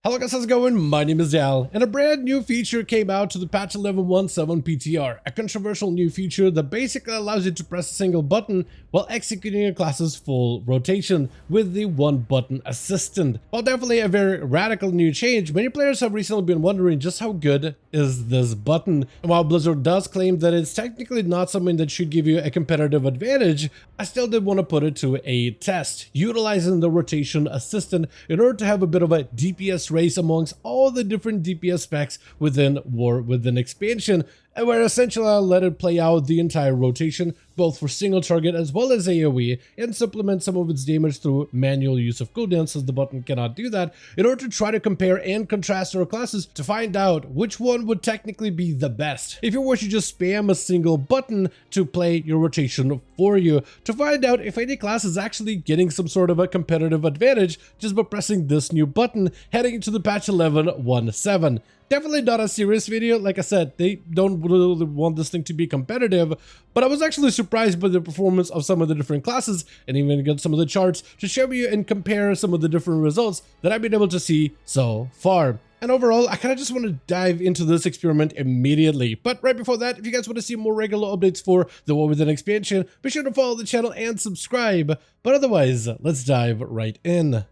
Hello guys, how's it going? My name is Dal, and a brand new feature came out to the patch 11.17 PTR, a controversial new feature that basically allows you to press a single button while executing your class's full rotation with the one button assistant. While definitely a very radical new change, many players have recently been wondering just how good is this button. And while Blizzard does claim that it's technically not something that should give you a competitive advantage, I still did want to put it to a test, utilizing the rotation assistant in order to have a bit of a DPS race amongst all the different DPS specs within expansion, and where essentially I'll let it play out the entire rotation, both for single target as well as AoE, and supplement some of its damage through manual use of cooldowns, since the button cannot do that, in order to try to compare and contrast our classes to find out which one would technically be the best. If you were to just spam a single button to play your rotation for you, to find out if any class is actually getting some sort of a competitive advantage just by pressing this new button heading into the patch 11.17. Definitely not a serious video. Like I said, they don't really want this thing to be competitive, but I was actually surprised by the performance of some of the different classes and even got some of the charts to show you and compare some of the different results that I've been able to see so far. And overall, I kind of just want to dive into this experiment immediately. But right before that, if you guys want to see more regular updates for the War Within expansion, be sure to follow the channel and subscribe. But otherwise, let's dive right in.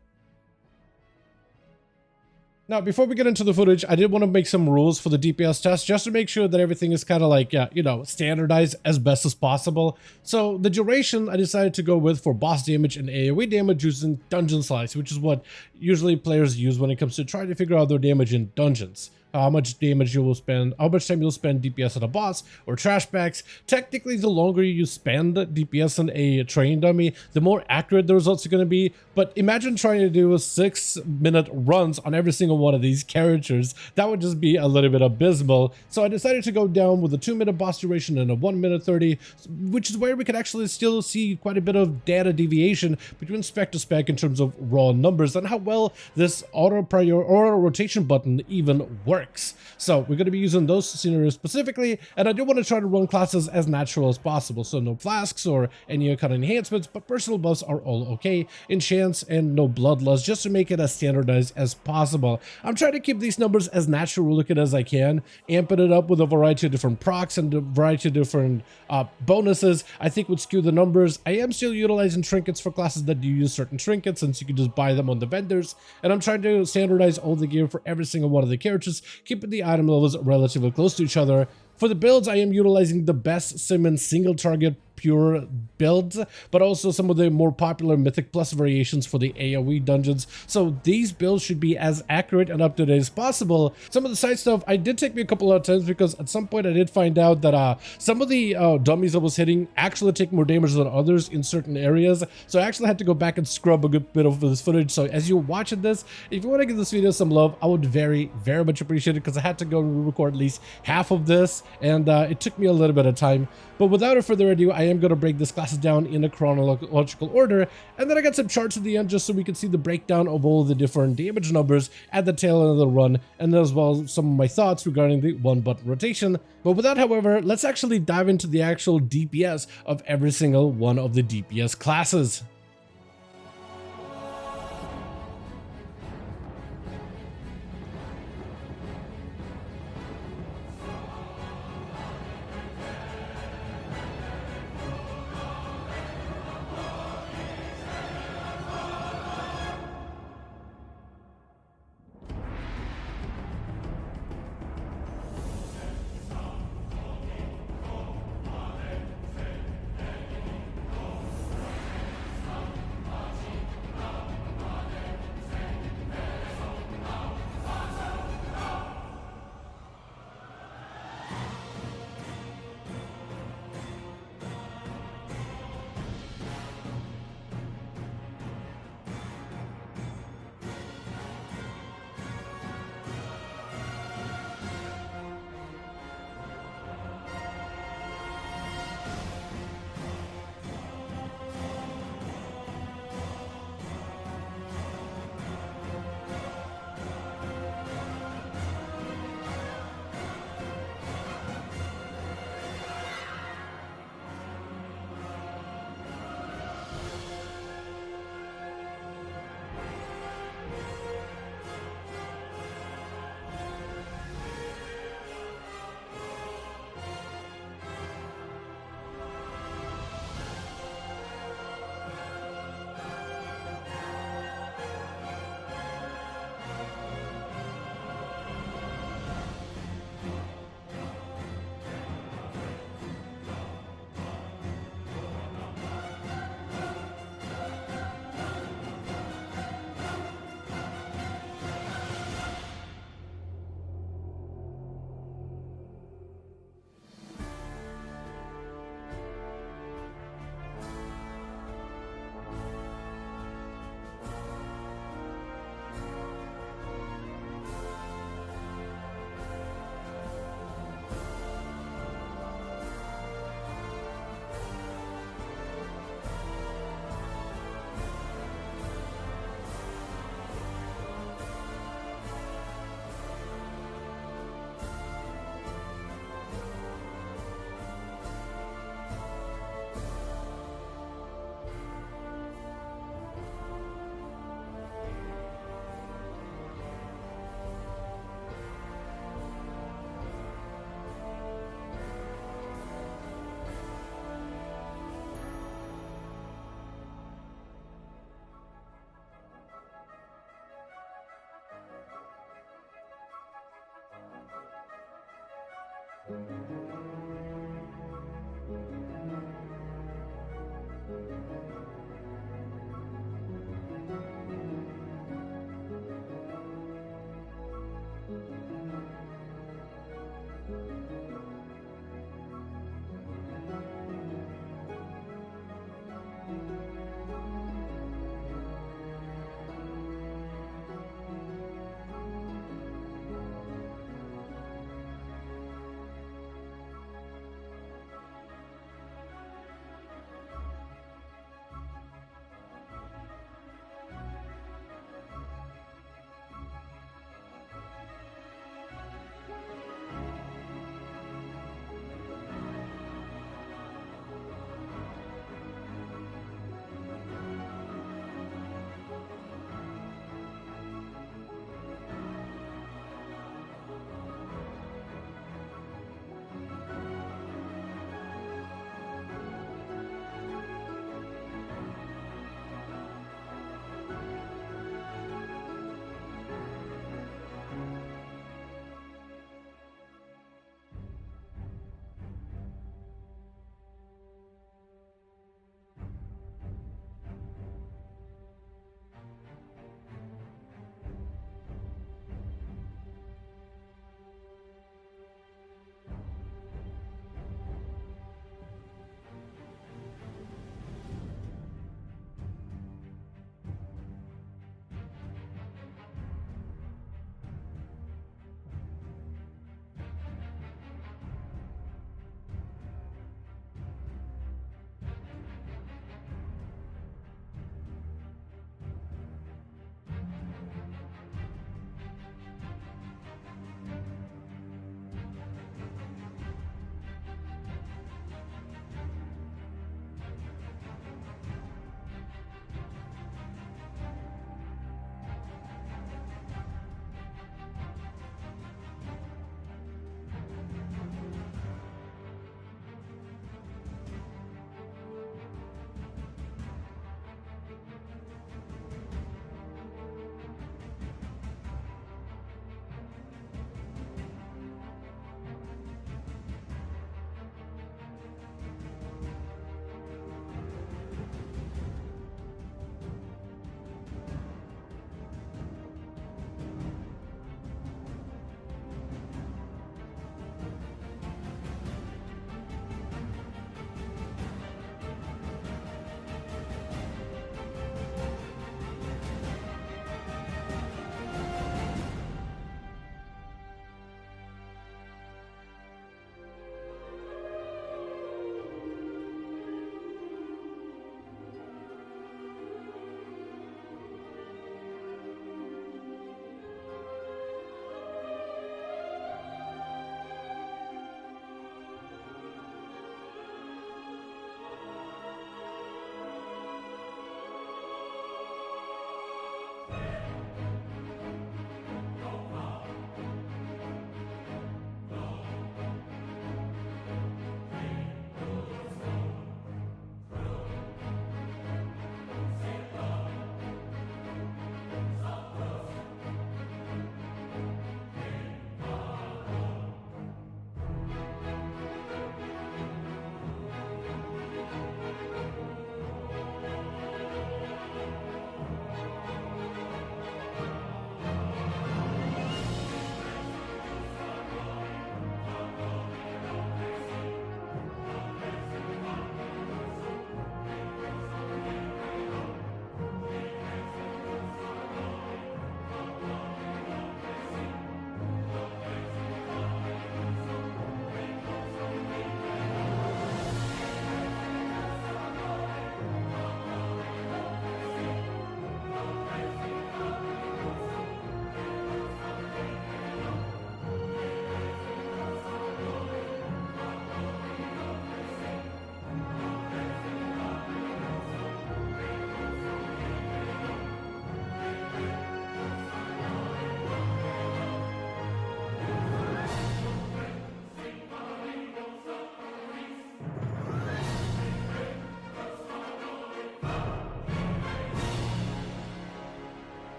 Now, before we get into the footage, I did want to make some rules for the DPS test just to make sure that everything is kind of like, standardized as best as possible. So the duration I decided to go with for boss damage and AoE damage using dungeon slice, which is what usually players use when it comes to trying to figure out their damage in dungeons. How much damage you will spend, how much time you'll spend DPS on a boss or trash packs. Technically, the longer you spend DPS on a train dummy, the more accurate the results are going to be. But imagine trying to do 6-minute runs on every single one of these characters. That would just be a little bit abysmal. So I decided to go down with a 2-minute boss duration and a 1-minute 30, which is where we could actually still see quite a bit of data deviation between spec to spec in terms of raw numbers and how well this auto rotation button even works. So we're going to be using those scenarios specifically, and I do want to try to run classes as natural as possible, so no flasks or any kind of enhancements, but personal buffs are all okay, enchants, and no bloodlust, just to make it as standardized as possible. I'm trying to keep these numbers as natural looking as I can, amping it up with a variety of different procs and a variety of different bonuses. I think would skew the numbers. I am still utilizing trinkets for classes that do use certain trinkets, since you can just buy them on the vendors, and I'm trying to standardize all the gear for every single one of the characters, keeping the item levels relatively close to each other. For the builds, I am utilizing the best Simmons single target pure builds, but also some of the more popular Mythic Plus variations for the AoE dungeons. So these builds should be as accurate and up to date as possible. Some of the side stuff I did take me a couple of times, because at some point I did find out that some of the dummies I was hitting actually take more damage than others in certain areas. So I actually had to go back and scrub a good bit of this footage. So as you're watching this, if you want to give this video some love, I would very much appreciate it, because I had to go record at least half of this, and it took me a little bit of time. But without further ado, I am going to break this classes down in a chronological order, and then I got some charts at the end just so we can see the breakdown of all the different damage numbers at the tail end of the run, and as well as some of my thoughts regarding the one button rotation. But with that, however, let's actually dive into the actual DPS of every single one of the DPS classes.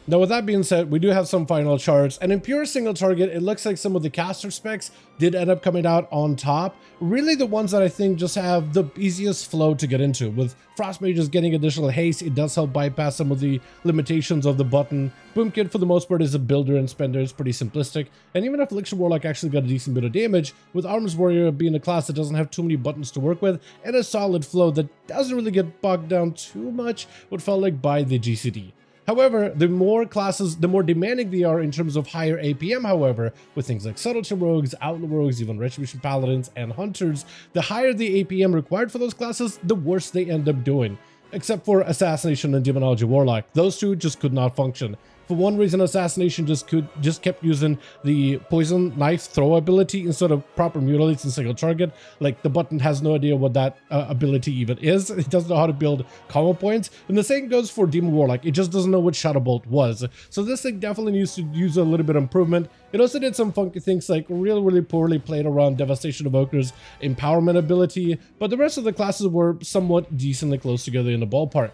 Now with that being said, we do have some final charts, and in pure single target, it looks like some of the caster specs did end up coming out on top. Really the ones that I think just have the easiest flow to get into. With Frost Mages getting additional haste, it does help bypass some of the limitations of the button. Boomkid for the most part is a builder and spender, it's pretty simplistic. And even if Elixir Warlock actually got a decent bit of damage, with Arms Warrior being a class that doesn't have too many buttons to work with, and a solid flow that doesn't really get bogged down too much, what felt like by the GCD. However, the more classes, the more demanding they are in terms of higher APM, however, with things like Subtlety Rogues, Outlaw Rogues, even Retribution Paladins, and Hunters, the higher the APM required for those classes, the worse they end up doing. Except for Assassination and Demonology Warlock. Those two just could not function. For one reason, Assassination just kept using the poison knife throw ability instead of proper mutilates and single target. Like, the button has no idea what that ability even is. It doesn't know how to build combo points. And the same goes for Demon Warlock. It just doesn't know what Shadow Bolt was. So this thing definitely needs to use a little bit of improvement. It also did some funky things like really poorly played around Devastation Evoker's empowerment ability, but the rest of the classes were somewhat decently close together in the ballpark.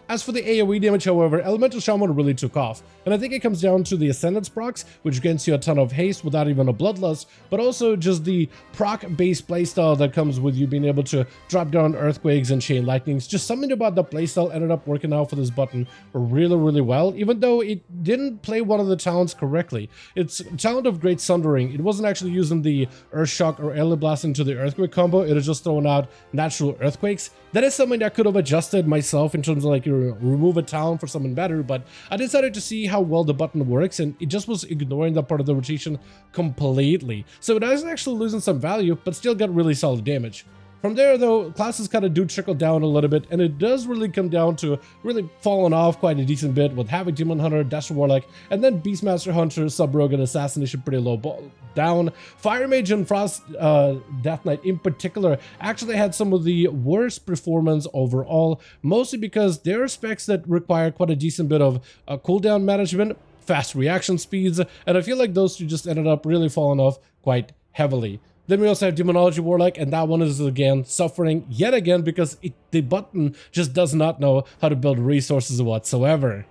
As for the AoE damage, however, Elemental Shaman really took off, and I think it comes down to the Ascendance procs, which grants you a ton of haste without even a Bloodlust, but also just the proc-based playstyle that comes with you being able to drop down Earthquakes and Chain Lightnings. Just something about the playstyle ended up working out for this button really well, even though it didn't play one of the talents correctly. It's Talent of Great Sundering. It wasn't actually using the Earth Shock or Airly Blast into the Earthquake combo, it was just throwing out natural Earthquakes. That is something that I could have adjusted myself in terms of like remove a talent for something better, but I decided to see how well the button works, and it just was ignoring that part of the rotation completely. So it is actually losing some value, but still got really solid damage. From there though, classes kind of do trickle down a little bit, and it does really come down to really falling off quite a decent bit with Havoc Demon Hunter, Desert Warlock, and then Beastmaster Hunter, Sub-Rogue, and Assassination pretty low down. Fire Mage and Frost Death Knight in particular actually had some of the worst performance overall, mostly because there are specs that require quite a decent bit of cooldown management, fast reaction speeds, and I feel like those two just ended up really falling off quite heavily. Then we also have Demonology Warlock, and that one is again suffering yet again because the button just does not know how to build resources whatsoever.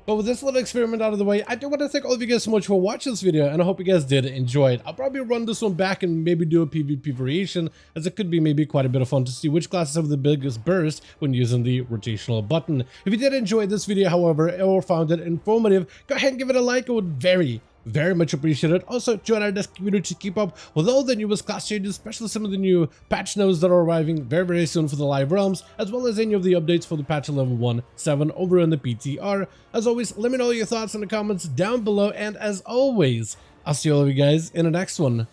But with this little experiment out of the way, I do want to thank all of you guys so much for watching this video, and I hope you guys did enjoy it. I'll probably run this one back and maybe do a PvP variation, as it could be maybe quite a bit of fun to see which classes have the biggest burst when using the rotational button. If you did enjoy this video, however, or found it informative, go ahead and give it a like. I would very much appreciated. Also, join our Discord community to keep up with all the newest class changes, especially some of the new patch notes that are arriving very soon for the live realms, as well as any of the updates for the patch 11.1.7 over in the PTR. As always, let me know your thoughts in the comments down below, and as always, I'll see all of you guys in the next one.